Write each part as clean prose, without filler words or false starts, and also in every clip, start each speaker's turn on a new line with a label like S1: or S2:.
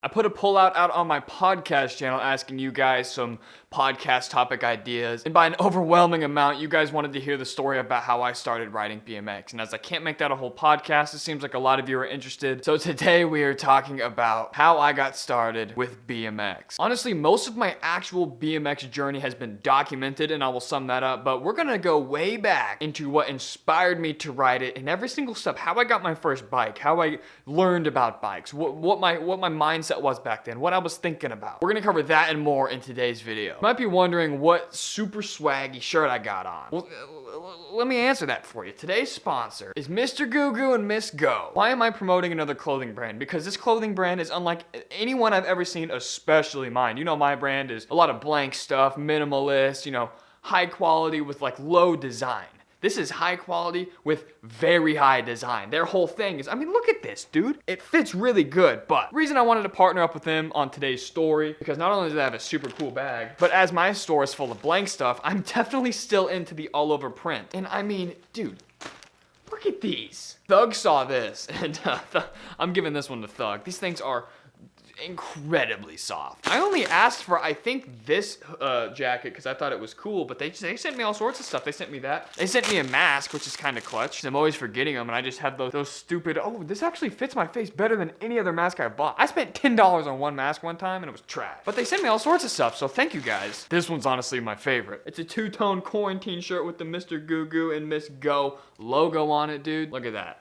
S1: I put a poll out on my podcast channel asking you guys some podcast topic ideas, and by an overwhelming amount, you guys wanted to hear the story about how I started riding BMX. And as I can't make that a whole podcast, it seems like a lot of you are interested. So today we are talking about how I got started with BMX. Honestly, most of my actual BMX journey has been documented, and I will sum that up, but we're gonna go way back into what inspired me to ride it in every single step. How I got my first bike, how I learned about bikes, what my mindset was back then, what I was thinking about. We're gonna cover that and more in today's video. You might be wondering what super swaggy shirt I got on. Well, let me answer that for you. Today's sponsor is Mr. Goo Goo and Miss Go. Why am I promoting another clothing brand? Because this clothing brand is unlike anyone I've ever seen, especially mine. You know, my brand is a lot of blank stuff, minimalist, you know, high quality with like low design. This is high quality with very high design. Their whole thing is, I mean, look at this, dude. It fits really good, but the reason I wanted to partner up with them on today's story, because not only do they have a super cool bag, but as my store is full of blank stuff, I'm definitely still into the all over print. And I mean, dude, look at these. Thug saw this, and I'm giving this one to Thug. These things are incredibly soft. I only asked for, I think, this jacket because I thought it was cool, but they sent me all sorts of stuff. They sent me that. They sent me a mask, which is kind of clutch. I'm always forgetting them, and I just have those stupid, oh, this actually fits my face better than any other mask I bought. I spent $10 on one mask one time, and it was trash. But they sent me all sorts of stuff, so thank you guys. This one's honestly my favorite. It's a two-tone quarantine shirt with the Mr. Goo Goo and Miss Go logo on it, dude. Look at that.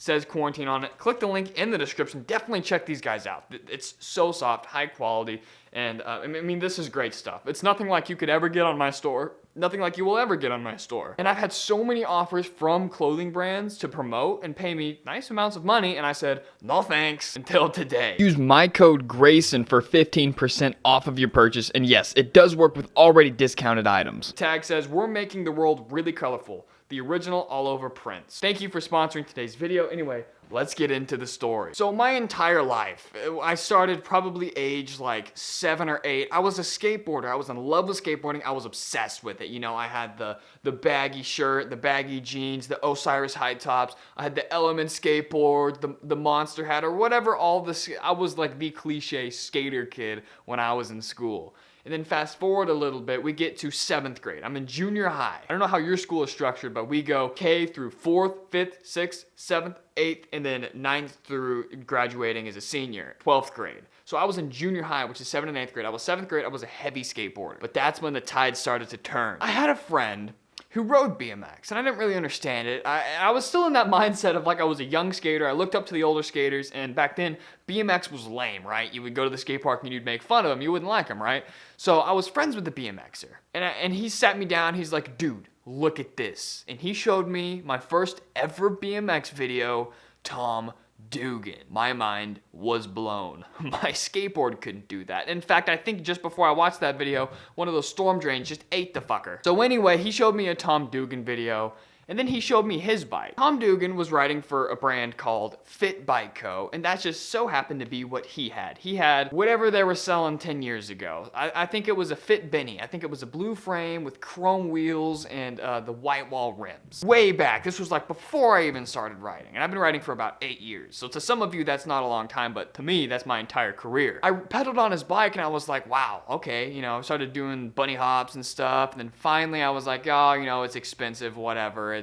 S1: Says quarantine on it. Click the link in the description. Definitely check these guys out. It's so soft, high quality, and I mean, this is great stuff. It's nothing like you could ever get on my store. Nothing like you will ever get on my store. And I've had so many offers from clothing brands to promote and pay me nice amounts of money, and I said, no thanks, until today. Use my code Greyson for 15% off of your purchase, and yes, it does work with already discounted items. Tag says, we're making the world really colorful. The original all over prints. Thank you for sponsoring today's video. Anyway, let's get into the story. So my entire life, I started probably age like 7 or 8. I was a skateboarder. I was in love with skateboarding. I was obsessed with it. You know, I had the baggy shirt, the baggy jeans, the Osiris high tops. I had the Element skateboard, the Monster hat, or whatever. I was like the cliche skater kid when I was in school. And then fast forward a little bit, we get to 7th grade. I'm in junior high. I don't know how your school is structured, but we go K through 4th, 5th, 6th, 7th, 8th, and then 9th through graduating as a senior, 12th grade. So I was in junior high, which is 7th and 8th grade. I was 7th grade, I was a heavy skateboarder. But that's when the tide started to turn. I had a friend who rode BMX, and I didn't really understand it. I was still in that mindset of like I was a young skater. I looked up to the older skaters, and back then, BMX was lame, right? You would go to the skate park and you'd make fun of them. You wouldn't like them, right? So I was friends with the BMXer, and he sat me down. He's like, dude, look at this. And he showed me my first ever BMX video, Tom Dugan. My mind was blown. My skateboard couldn't do that. In fact, I think just before I watched that video, one of those storm drains just ate the fucker. So anyway, he showed me a Tom Dugan video, and then he showed me his bike. Tom Dugan was riding for a brand called Fit Bike Co., and that just so happened to be what he had. He had whatever they were selling 10 years ago. I think it was a Fit Benny. I think it was a blue frame with chrome wheels and the white wall rims. Way back. This was like before I even started riding, and I've been riding for about 8 years. So to some of you, that's not a long time, but to me, that's my entire career. I pedaled on his bike, and I was like, wow, okay. You know, I started doing bunny hops and stuff, and then finally I was like, oh, you know, it's expensive, whatever.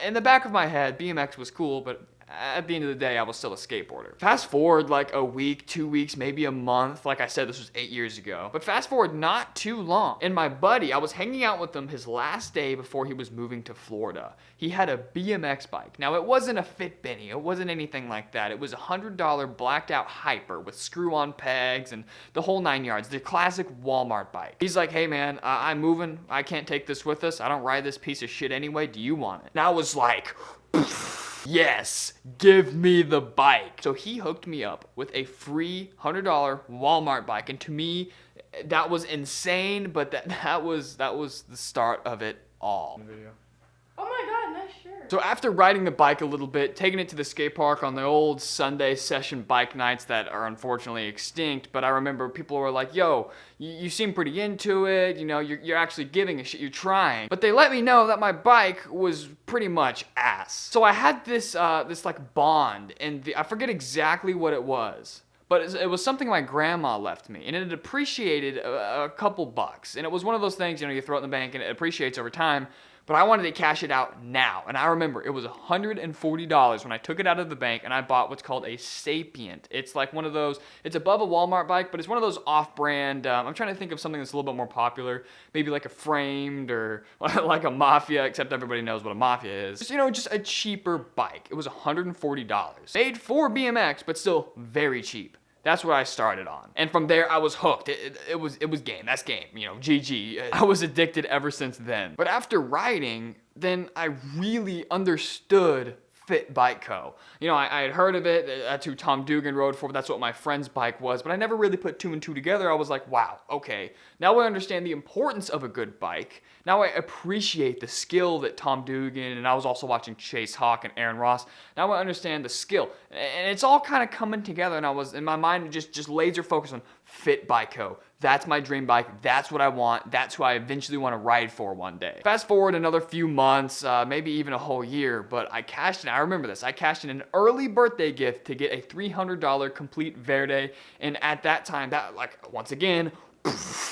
S1: In the back of my head, BMX was cool, but at the end of the day, I was still a skateboarder. Fast forward like a week, 2 weeks, maybe a month. Like I said, this was 8 years ago. But fast forward not too long. And my buddy, I was hanging out with him his last day before he was moving to Florida. He had a BMX bike. Now, it wasn't a Fit Benny. It wasn't anything like that. It was a $100 blacked out Hyper with screw-on pegs and the whole 9 yards. The classic Walmart bike. He's like, hey man, I'm moving. I can't take this with us. I don't ride this piece of shit anyway. Do you want it? And I was like, yes, give me the bike. So he hooked me up with a free $100 Walmart bike, and to me, that was insane. But that was the start of it all.
S2: Oh my god, nice shirt.
S1: So after riding the bike a little bit, taking it to the skate park on the old Sunday session bike nights that are unfortunately extinct, but I remember people were like, yo, you seem pretty into it, you know, you're actually giving a shit, you're trying. But they let me know that my bike was pretty much ass. So I had this like bond, and I forget exactly what it was, But it was something my grandma left me, and it had appreciated a couple bucks. And it was one of those things, you throw it in the bank and it appreciates over time. But I wanted to cash it out now. And I remember it was $140 when I took it out of the bank and I bought what's called a Sapient. It's like one of those, it's above a Walmart bike, but it's one of those off-brand, I'm trying to think of something that's a little bit more popular. Maybe like a Framed or like a Mafia, except everybody knows what a Mafia is. Just a cheaper bike. It was $140. Made for BMX, but still very cheap. That's what I started on. And from there, I was hooked. It was game. That's game. GG. I was addicted ever since then. But after riding, then I really understood Fit Bike Co. I had heard of it. That's who Tom Dugan rode for. That's what my friend's bike was. But I never really put two and two together. I was like, wow, okay. Now I understand the importance of a good bike. Now I appreciate the skill that Tom Dugan, and I was also watching Chase Hawk and Aaron Ross. Now I understand the skill. And it's all kind of coming together. And I was, in my mind, just laser focused on Fit Bike Co. That's my dream bike. That's what I want. That's who I eventually want to ride for one day. Fast forward another few months, maybe even a whole year, but I cashed in. I remember this. I cashed in an early birthday gift to get a $300 Complete Verde. And at that time, once again,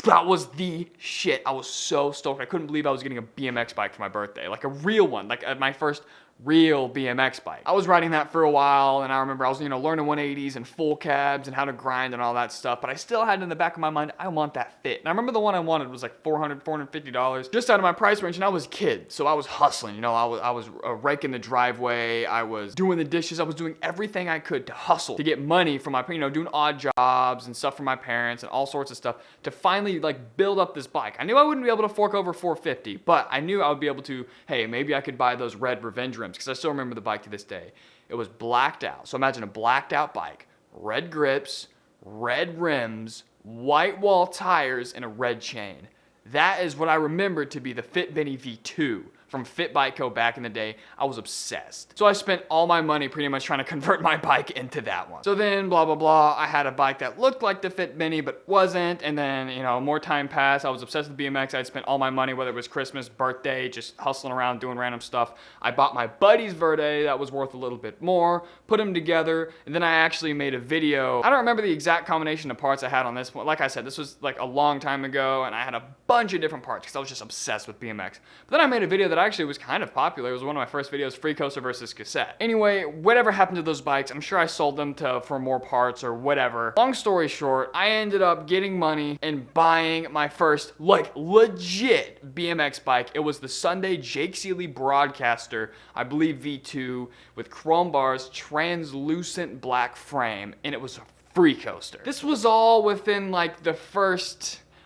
S1: that was the shit. I was so stoked. I couldn't believe I was getting a BMX bike for my birthday. Like a real one. Like my first real BMX bike. I was riding that for a while, and I remember I was, learning 180s and full cabs and how to grind and all that stuff, but I still had in the back of my mind, I want that fit. And I remember the one I wanted was like $450, just out of my price range, and I was a kid, so I was hustling, I was raking the driveway, I was doing the dishes, I was doing everything I could to hustle, to get money from my, doing odd jobs and stuff for my parents and all sorts of stuff to finally build up this bike. I knew I wouldn't be able to fork over $450, but I knew I would be able to, hey, maybe I could buy those red Revenge rims, because I still remember the bike to this day. It was blacked out. So imagine a blacked out bike, red grips, red rims, white wall tires, and a red chain. That is what I remember to be the Fit Benny V2 from Fit Bike Co. back in the day. I was obsessed. So I spent all my money pretty much trying to convert my bike into that one. So then, blah, blah, blah, I had a bike that looked like the Fit Benny, but wasn't. And then, more time passed. I was obsessed with BMX. I'd spent all my money, whether it was Christmas, birthday, just hustling around, doing random stuff. I bought my buddy's Verde that was worth a little bit more, put them together, and then I actually made a video. I don't remember the exact combination of parts I had on this one. Like I said, this was like a long time ago, and I had a bunch of different parts because I was just obsessed with BMX. But then I made a video that actually was kind of popular. It was one of my first videos, free coaster versus cassette. Anyway, whatever happened to those bikes, I'm sure I sold them for more parts or whatever. Long story short, I ended up getting money and buying my first, legit BMX bike. It was the Sunday Jake Seeley Broadcaster, I believe V2, with chrome bars, translucent black frame, and it was a free coaster. This was all within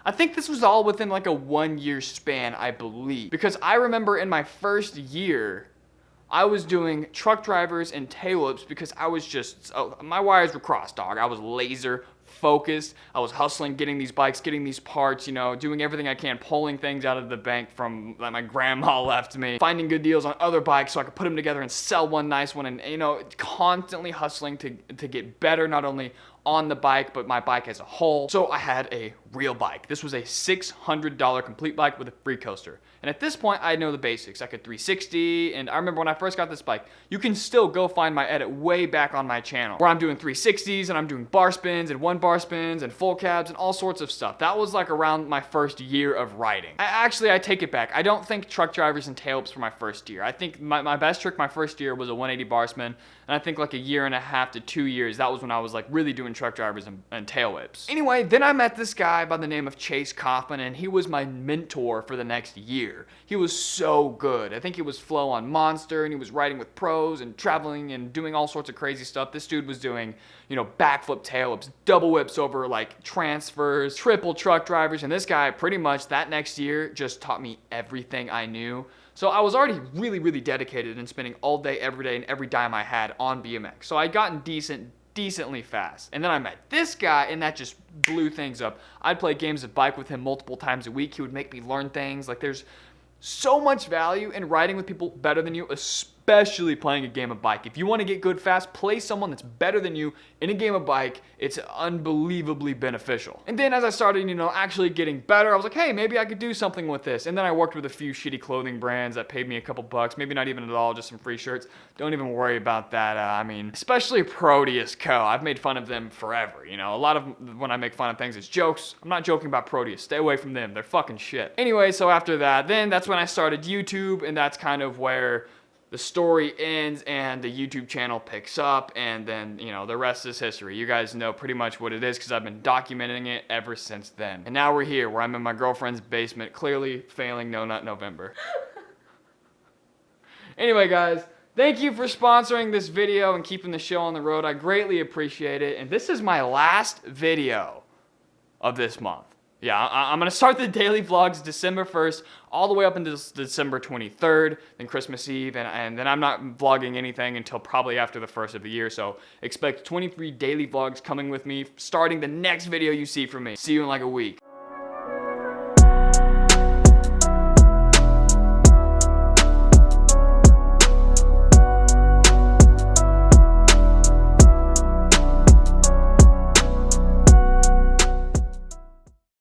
S1: I think this was all within a 1 year span, I believe. Because I remember in my first year, I was doing truck drivers and tail whips because I was my wires were crossed, dog. I was laser focused. I was hustling, getting these bikes, getting these parts, doing everything I can, pulling things out of the bank from that my grandma left me, finding good deals on other bikes so I could put them together and sell one nice one, and, constantly hustling to get better, not only on the bike, but my bike as a whole. So I had a real bike. This was a $600 complete bike with a free coaster. And at this point, I know the basics. I could 360, and I remember when I first got this bike, you can still go find my edit way back on my channel, where I'm doing 360s, and I'm doing bar spins, and one bar spins, and full cabs, and all sorts of stuff. That was around my first year of riding. I take it back. I don't think truck drivers and tail whips for my first year. I think my best trick my first year was a 180 bar spin, and I think a year and a half to 2 years, that was when I was really doing truck drivers and tail whips. Anyway, then I met this guy by the name of Chase Kaufman, and he was my mentor for the next year. He was so good. I think he was flow on Monster, and he was riding with pros and traveling and doing all sorts of crazy stuff. This dude was doing, backflip tail whips, double whips over transfers, triple truck drivers, and this guy pretty much that next year just taught me everything I knew. So I was already really, really dedicated and spending all day, every day, and every dime I had on BMX. So I'd gotten decently fast. And then I met this guy, and that just blew things up. I'd play games of bike with him multiple times a week. He would make me learn things. There's so much value in riding with people better than you, especially playing a game of bike. If you want to get good fast, play someone that's better than you in a game of bike. It's unbelievably beneficial. And then as I started, actually getting better, I was like, hey, maybe I could do something with this. And then I worked with a few shitty clothing brands that paid me a couple bucks, maybe not even at all, just some free shirts. Don't even worry about that. Especially Proteus Co. I've made fun of them forever. A lot of when I make fun of things, it's jokes. I'm not joking about Proteus. Stay away from them. They're fucking shit. Anyway, so after that, then that's when I started YouTube, and that's kind of where the story ends and the YouTube channel picks up, and then, the rest is history. You guys know pretty much what it is because I've been documenting it ever since then. And now we're here, where I'm in my girlfriend's basement, clearly failing No Nut November. Anyway, guys, thank you for sponsoring this video and keeping the show on the road. I greatly appreciate it. And this is my last video of this month. Yeah, I'm going to start the daily vlogs December 1st all the way up until December 23rd, then Christmas Eve, and then I'm not vlogging anything until probably after the 1st of the year. So expect 23 daily vlogs coming with me starting the next video you see from me. See you in like a week.